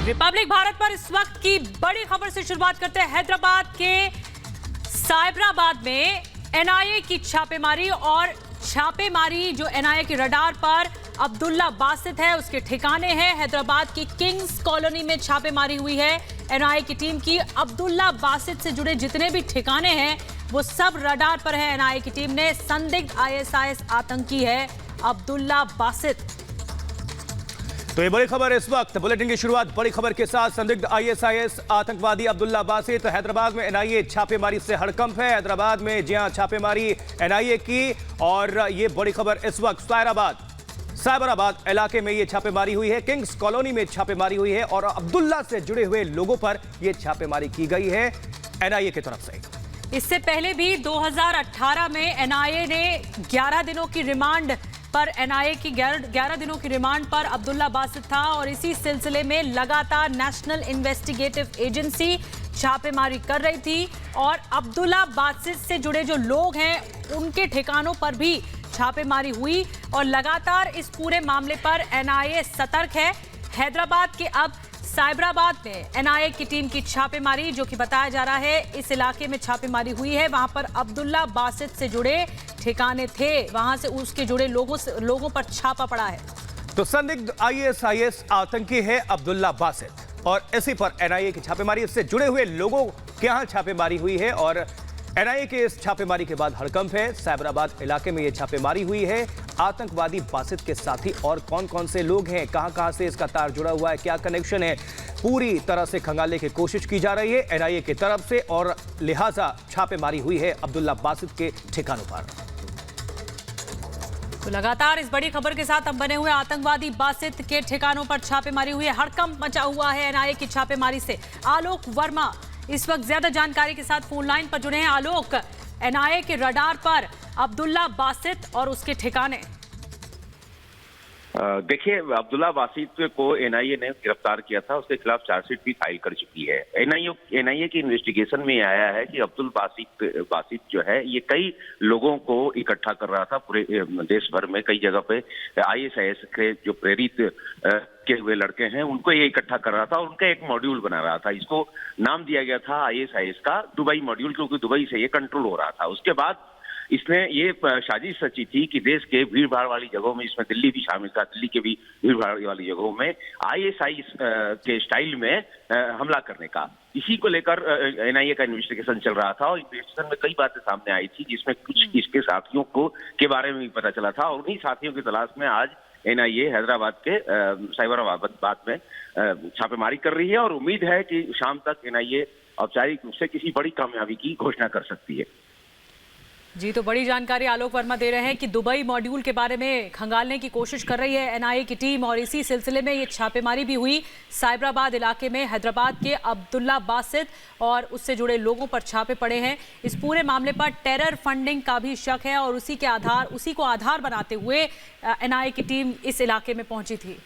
Republic Bharat पर इस वक्त की बड़ी खबर से शुरुआत करते हैं। हैदराबाद के साइबराबाद में एनआईए की छापेमारी और छापेमारी जो एनआईए के रडार पर अब्दुल्ला बासित है उसके ठिकाने हैं। हैदराबाद की किंग्स कॉलोनी में छापेमारी हुई है एनआईए की टीम की। अब्दुल्ला बासित से जुड़े जितने भी ठिकाने हैं वो सब रडार पर है एनआईए की टीम ने। संदिग्ध आईएसआईएस आतंकी है अब्दुल्ला बासित। तो ये बड़ी खबर इस वक्त बुलेटिन की शुरुआत बड़ी खबर के साथ। संदिग्ध आईएसआईएस आतंकवादी अब्दुल्ला बासित हैदराबाद में एनआईए छापेमारी से हड़कंप है। हैदराबाद में जहां छापेमारी एनआईए की और ये बड़ी खबर इस वक्त साइबराबाद इलाके में ये छापेमारी हुई है। किंग्स कॉलोनी में छापेमारी हुई है और अब्दुल्ला से जुड़े हुए लोगों पर यह छापेमारी की गई है एनआईए की तरफ से। इससे पहले भी 2018 में एनआईए ने 11 दिनों की रिमांड पर एनआईए की 11 दिनों की रिमांड पर अब्दुल्ला बासित था और इसी सिलसिले में लगातार नेशनल इन्वेस्टिगेटिव एजेंसी छापेमारी कर रही थी और अब्दुल्ला बासित से जुड़े जो लोग हैं उनके ठिकानों पर भी छापेमारी हुई और लगातार इस पूरे मामले पर एनआईए सतर्क है। हैदराबाद के अब साइबराबाद में एनआईए की टीम की छापेमारी जो कि बताया जा रहा है इस इलाके में छापेमारी हुई है। वहां पर अब्दुल्ला बासित से जुड़े ठिकाने थे, वहां से उसके जुड़े लोगों पर छापा पड़ा है। तो संदिग्ध आईएसआईएस आतंकी है अब्दुल्ला बासित और इसी पर एनआईए की छापेमारी, इससे जुड़े हुए लोगों के यहां छापेमारी हुई है और एनआईए के इस छापेमारी के बाद हड़कंप है। साइबराबाद इलाके में यह छापेमारी हुई है। आतंकवादी बासित के साथी और कौन-कौन से लोग हैं, कहां-कहां से इसका तार जुड़ा हुआ है, क्या कनेक्शन है, पूरी तरह से खंगालने की कोशिश की जा रही है एनआईए की तरफ से और लिहाजा छापेमारी हुई है अब्दुल्ला बासित के ठिकानों पर। तो लगातार इस बड़ी खबर के साथ हम बने हुए आतंकवादी बासित के ठिकानों पर छापेमारी हुई है। हड़कंप मचा हुआ है एनआईए की छापेमारी से। आलोक वर्मा इस वक्त ज्यादा जानकारी के साथ फोन लाइन पर जुड़े हैं। आलोक, एनआईए के रडार पर अब्दुल्ला बासित और उसके ठिकाने। देखिए, अब्दुल्ला बासित को एनआईए ने गिरफ्तार किया था, उसके खिलाफ चार्जशीट भी फाइल कर चुकी है। एनआईए की इन्वेस्टिगेशन में आया है कि अब्दुल बासित जो है ये कई लोगों को इकट्ठा कर रहा था पूरे देश भर में। कई जगह पे आईएसआईएस के जो प्रेरित के हुए लड़के हैं उनको ये इकट्ठा कर रहा था और उनका एक मॉड्यूल बना रहा था। इसको नाम दिया गया था आईएसआईएस का दुबई मॉड्यूल, क्योंकि दुबई से ये कंट्रोल हो रहा था। उसके बाद इसने ये साजिश रची थी कि देश के भीड़ भाड़ वाली जगहों में, इसमें दिल्ली भी शामिल था, दिल्ली के भी भीड़ भाड़ वाली जगहों में आईएसआईएस के स्टाइल में हमला करने का। इसी को लेकर एनआईए का इन्वेस्टिगेशन चल रहा था और इन्वेस्टिगेशन में कई बातें सामने आई थी जिसमें कुछ इसके साथियों के बारे में भी पता चला था और उन्हीं साथियों की तलाश में आज एनआईए हैदराबाद के साइबराबाद में छापेमारी कर रही है और उम्मीद है कि शाम तक एनआईए औपचारिक रूप से किसी बड़ी कामयाबी की घोषणा कर सकती है। जी, तो बड़ी जानकारी आलोक वर्मा दे रहे हैं कि दुबई मॉड्यूल के बारे में खंगालने की कोशिश कर रही है एनआईए की टीम और इसी सिलसिले में ये छापेमारी भी हुई साइबराबाद इलाके में। हैदराबाद के अब्दुल्ला बासित और उससे जुड़े लोगों पर छापे पड़े हैं। इस पूरे मामले पर टेरर फंडिंग का भी शक है और उसी को आधार बनाते हुए एनआईए की टीम इस इलाके में पहुंची थी।